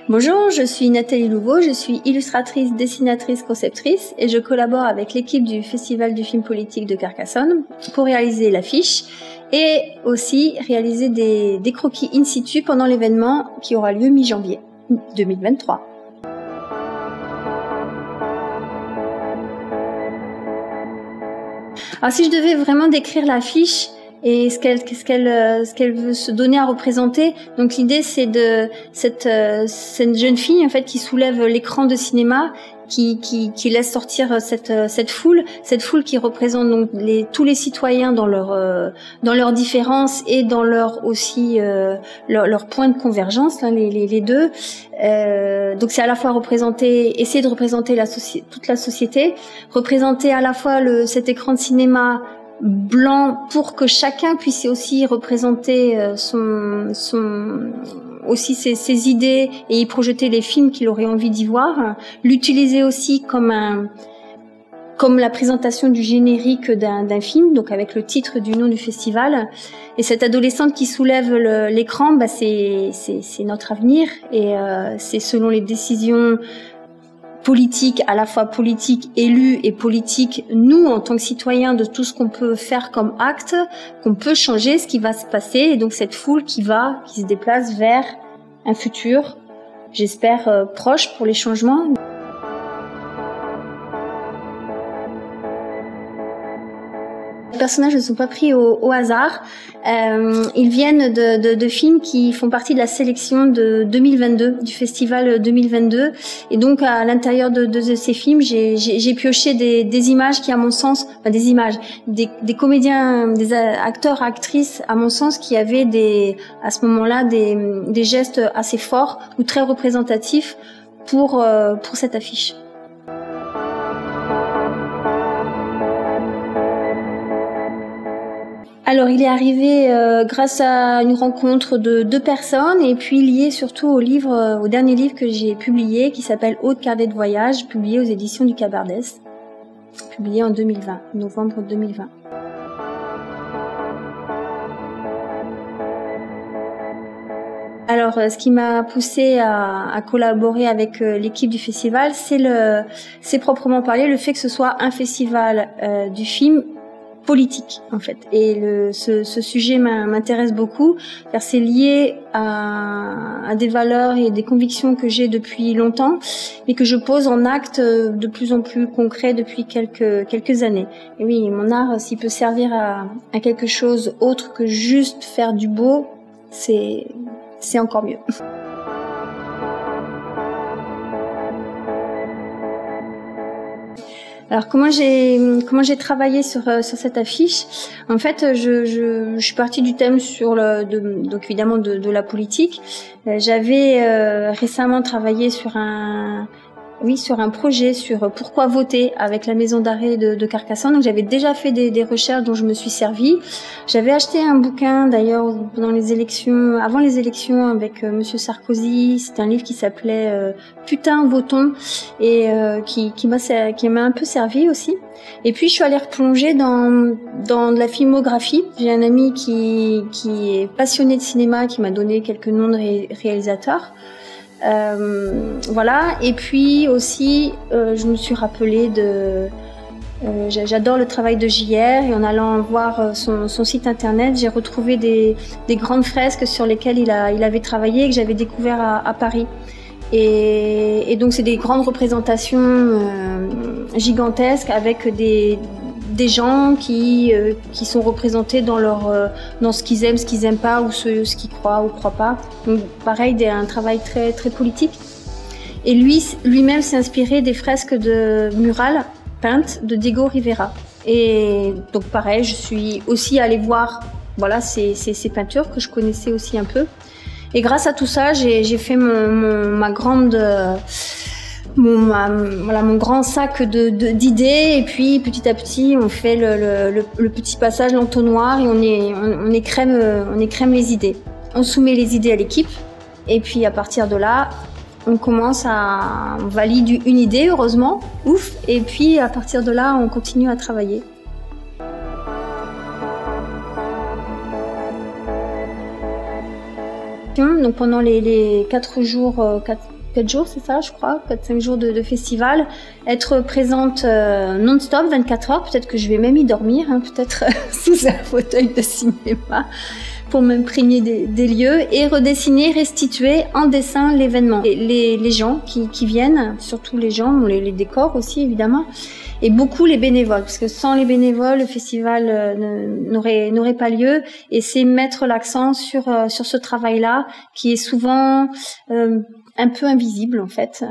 Bonjour, je suis Nathalie Louveau, je suis illustratrice, dessinatrice, conceptrice et je collabore avec l'équipe du Festival du film politique de Carcassonne pour réaliser l'affiche et aussi réaliser des croquis in situ pendant l'événement qui aura lieu mi-janvier 2023. Alors si je devais vraiment décrire l'affiche et ce qu'elle veut se donner à représenter, donc l'idée c'est cette jeune fille en fait qui soulève l'écran de cinéma, qui laisse sortir cette foule qui représente donc tous les citoyens dans leurs différences et dans leur aussi leur point de convergence, hein, les deux. Donc c'est à la fois essayer de représenter toute la société, représenter à la fois cet écran de cinéma blanc pour que chacun puisse aussi représenter aussi ses idées et y projeter les films qu'il aurait envie d'y voir, l'utiliser aussi comme la présentation du générique d'un film, donc avec le titre du nom du festival. Et cette adolescente qui soulève l'écran, c'est notre avenir et c'est selon les décisions politique, à la fois politique élus et politique nous en tant que citoyens, de tout ce qu'on peut faire comme acte, qu'on peut changer ce qui va se passer. Et donc cette foule qui se déplace vers un futur, j'espère proche pour les changements. Les personnages ne sont pas pris au hasard. Ils viennent de films qui font partie de la sélection de 2022, du festival 2022. Et donc, à l'intérieur de ces films, j'ai pioché des images qui, à mon sens, des comédiens, des acteurs, actrices, à mon sens, qui avaient à ce moment-là, des gestes assez forts ou très représentatifs pour cette affiche. Alors, il est arrivé grâce à une rencontre de deux personnes et puis lié surtout au dernier livre que j'ai publié qui s'appelle Aude Carnet de voyage, publié aux éditions du Cabardès, publié en 2020, novembre 2020. Alors, ce qui m'a poussée à collaborer avec l'équipe du festival, c'est proprement parler le fait que ce soit un festival du film politique en fait, et ce sujet m'intéresse beaucoup car c'est lié à des valeurs et des convictions que j'ai depuis longtemps mais que je pose en acte de plus en plus concret depuis quelques années. Et oui, mon art, s'il peut servir à quelque chose autre que juste faire du beau, c'est encore mieux. Alors comment j'ai travaillé sur cette affiche? En fait, je suis partie du thème donc évidemment de la politique. J'avais récemment travaillé sur un projet sur pourquoi voter avec la maison d'arrêt de Carcassonne. Donc j'avais déjà fait des recherches dont je me suis servie. J'avais acheté un bouquin d'ailleurs avant les élections avec Monsieur Sarkozy. C'était un livre qui s'appelait Putain votons et qui m'a un peu servi aussi. Et puis je suis allée replonger dans de la filmographie. J'ai un ami qui est passionné de cinéma qui m'a donné quelques noms de réalisateurs. Voilà. Et puis aussi, je me suis rappelée j'adore le travail de JR et en allant voir son site internet, j'ai retrouvé des grandes fresques sur lesquelles il avait travaillé et que j'avais découvert à Paris. Et donc c'est des grandes représentations gigantesques avec des gens qui sont représentés dans ce qu'ils aiment, ce qu'ils aiment pas, ou ce qu'ils croient ou croient pas. Donc pareil, un travail très très politique. Et lui-même s'est inspiré des fresques murales peintes de Diego Rivera. Et donc pareil, je suis aussi allée voir ces peintures que je connaissais aussi un peu. Et grâce à tout ça, j'ai fait mon grand sac d'idées, et puis petit à petit on fait le petit passage l'entonnoir et on écrème les idées. On soumet les idées à l'équipe et puis à partir de là on valide une idée, heureusement, ouf, et puis à partir de là on continue à travailler. donc pendant les 4 jours, 4 jours, c'est ça, je crois, 4-5 jours de festival, être présente non-stop, 24 heures, peut-être que je vais même y dormir, hein, peut-être sous un fauteuil de cinéma, pour m'imprégner des lieux, et redessiner, restituer en dessin l'événement. Les gens qui viennent, surtout les gens, les décors aussi évidemment, et beaucoup les bénévoles, parce que sans les bénévoles, le festival n'aurait pas lieu, et c'est mettre l'accent sur ce travail-là, qui est souvent un peu invisible en fait.